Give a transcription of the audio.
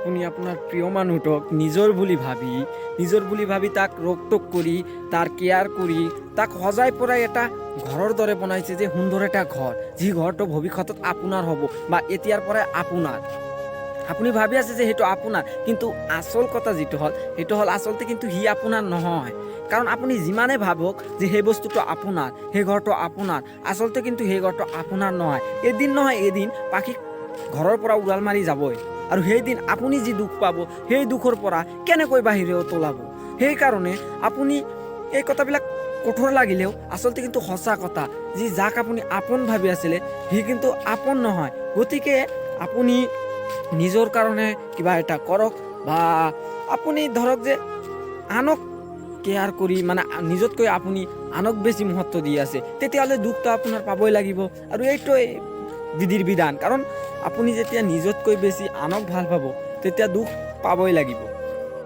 আপুনি আপোনাৰ প্ৰিয় মানুহটোক নিজৰ বুলি ভাবি তাক ৰোকটোক কৰি তাৰ কেয়াৰ কৰি তাক সজাই পৰাই এটা ঘৰৰ দৰে বনাইছে, যে সুন্দৰ এটা ঘৰ, যি ঘৰটো ভৱিষ্যতত আপোনাৰ হ'ব বা এতিয়াৰ পৰাই আপোনাৰ। আপুনি ভাবি আছে যে সেইটো আপোনাৰ, কিন্তু আচল কথা যিটো হ'ল সেইটো হ'ল আচলতে কিন্তু সি আপোনাৰ নহয়। কাৰণ আপুনি যিমানে ভাবক যে সেই বস্তুটো আপোনাৰ, সেই ঘৰটো আপোনাৰ, আচলতে কিন্তু সেই ঘৰটো আপোনাৰ নহয়। এদিন নহয় এদিন পাখি ঘৰৰ পৰা উৰাল মাৰি যাবই, আৰু সেইদিন আপুনি যি দুখ পাব সেই দুখৰ পৰা কেনেকৈ বাহিৰে ওলাব। সেইকাৰণে আপুনি এই কথাবিলাক কঠোৰ লাগিলেও আচলতে কিন্তু সঁচা কথা, যি যাক আপুনি আপোন ভাবি আছিলে সি কিন্তু আপোন নহয়। গতিকে আপুনি নিজৰ কাৰণে কিবা এটা কৰক, বা আপুনি ধৰক যে আনক কেয়াৰ কৰি মানে নিজতকৈ আপুনি আনক বেছি মহত্ব দি আছে, তেতিয়াহ'লে দুখটো আপোনাৰ পাবই লাগিব। আৰু এইটোৱে বিধিৰ বিধান, কাৰণ আপুনি যেতিয়া নিজতকৈ বেছি আনক ভাল পাব তেতিয়া দুখ পাবই লাগিব।